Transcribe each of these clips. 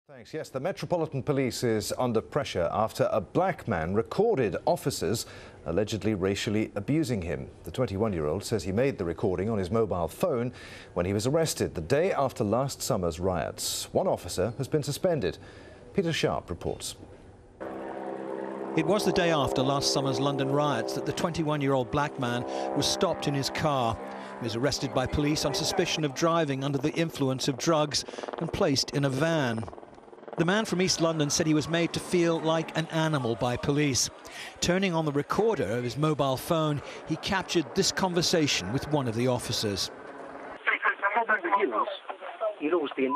Thanks. Yes, the Metropolitan Police is under pressure after a black man recorded officers allegedly racially abusing him. The 21-year-old says he made the recording on his mobile phone when he was arrested the day after last summer's riots. One officer has been suspended. Peter Sharp reports. It was the day after last summer's London riots that the 21-year-old black man was stopped in his car. He was arrested by police on suspicion of driving under the influence of drugs and placed in a van. The man from East London said he was made to feel like an animal by police. Turning on the recorder of his mobile phone, he captured this conversation with one of the officers. You'll always be in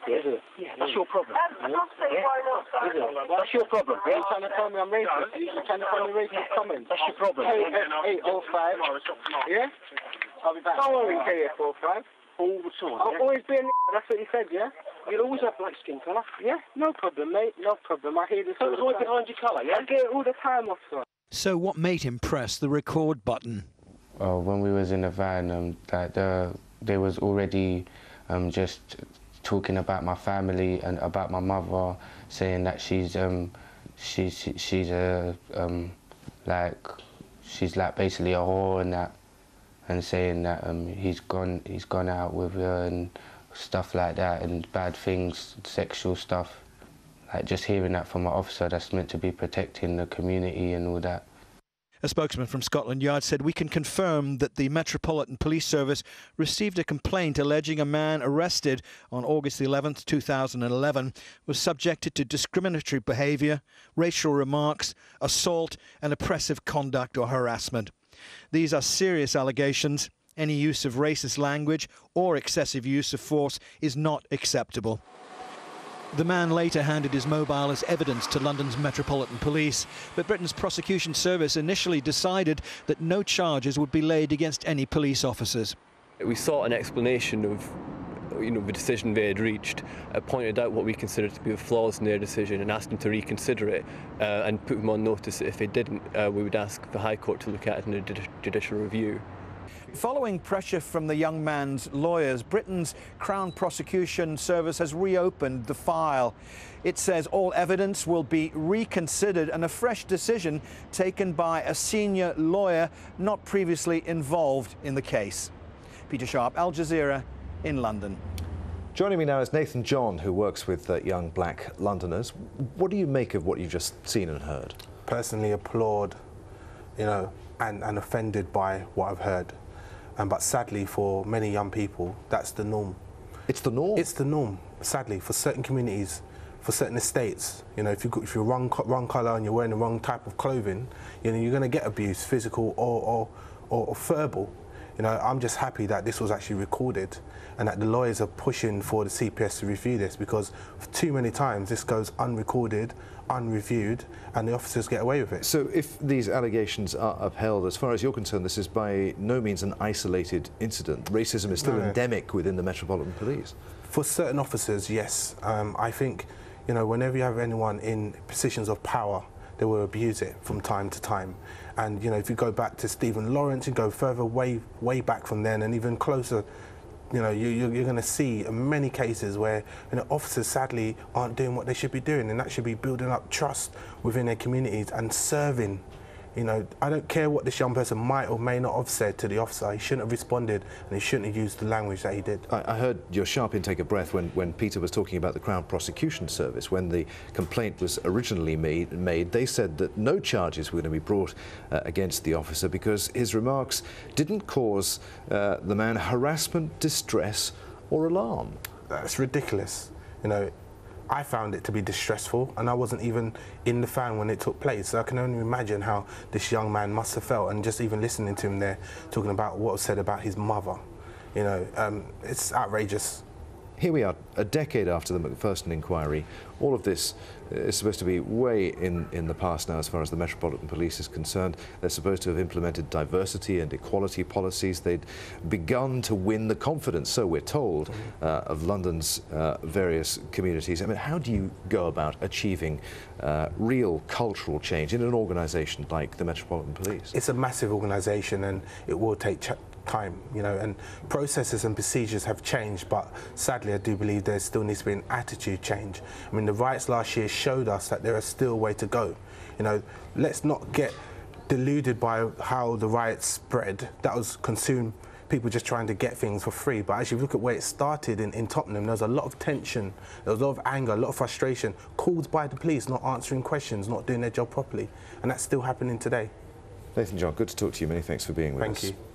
yeah, that's your problem. Yeah? That's your problem. You're trying to tell me I'm racist. You're trying to tell me racist comments. That's your problem. 805. Yeah? I'll be back. Don't worry, K845. All the time. I'll always be a that's what he said, yeah? You'll always have black skin colour. Yeah, no problem, mate, no problem. I hear this all the time. So behind your colour, yeah? I get it all the time, officer. So what made him press the record button? When we was in the van, they was already just talking about my family and about my mother, saying that she's like basically a whore and that, and saying that he's gone out with her and stuff like that, and bad things, sexual stuff. Like, just hearing that from an officer that's meant to be protecting the community and all that. A spokesman from Scotland Yard said, "We can confirm that the Metropolitan Police Service received a complaint alleging a man arrested on August 11th, 2011 was subjected to discriminatory behaviour, racial remarks, assault and oppressive conduct or harassment. These are serious allegations. Any use of racist language or excessive use of force is not acceptable." The man later handed his mobile as evidence to London's Metropolitan Police, but Britain's prosecution service initially decided that no charges would be laid against any police officers. We sought an explanation of the decision they had reached, pointed out what we considered to be the flaws in their decision and asked them to reconsider it and put them on notice that if they didn't, we would ask the High Court to look at it in a judicial review. Following pressure from the young man's lawyers, Britain's Crown Prosecution Service has reopened the file. It says all evidence will be reconsidered and a fresh decision taken by a senior lawyer not previously involved in the case. Peter Sharp, AlJazeera in London. Joining me now is Nathan John, who works with young black Londoners. What do you make of what you've just seen and heard? Personally applaud, and offended by what I've heard. But sadly, for many young people, that's the norm. It's the norm? It's the norm, sadly, for certain communities, for certain estates. If you're wrong colour and you're wearing the wrong type of clothing, you're going to get abuse, physical or verbal. I'm just happy that this was actually recorded and that the lawyers are pushing for the CPS to review this, because too many times this goes unrecorded, unreviewed, and the officers get away with it. So if these allegations are upheld, as far as you're concerned, this is by no means an isolated incident. Racism is still endemic within the Metropolitan Police. For certain officers, yes. I think, whenever you have anyone in positions of power, they will abuse it from time to time. And, if you go back to Stephen Lawrence and go further way back from then and even closer, you're going to see many cases where officers sadly aren't doing what they should be doing, and that should be building up trust within their communities and serving. I don't care what this young person might or may not have said to the officer. He shouldn't have responded, and he shouldn't have used the language that he did. I heard your sharp intake of breath when Peter was talking about the Crown Prosecution Service. When the complaint was originally made, they said that no charges were going to be brought against the officer because his remarks didn't cause the man harassment, distress or alarm. That's ridiculous. I found it to be distressful, and I wasn't even in the van when it took place. So I can only imagine how this young man must have felt, and just even listening to him there talking about what was said about his mother. It's outrageous. Here we are, a decade after the Macpherson inquiry. All of this is supposed to be way in the past now as far as the Metropolitan Police is concerned. They're supposed to have implemented diversity and equality policies. They'd begun to win the confidence, so we're told, of London's various communities. I mean, how do you go about achieving real cultural change in an organisation like the Metropolitan Police? It's a massive organisation, and it will take time, you know, and processes and procedures have changed, but sadly I do believe there still needs to be an attitude change. I mean, the riots last year showed us that there is still a way to go. You know, let's not get deluded by how the riots spread. That was consumed, people just trying to get things for free. But actually, look at where it started in Tottenham. There was a lot of tension, there was a lot of anger, a lot of frustration, caused by the police not answering questions, not doing their job properly. And that's still happening today. Nathan John, good to talk to you. Many thanks for being with us. Thank you.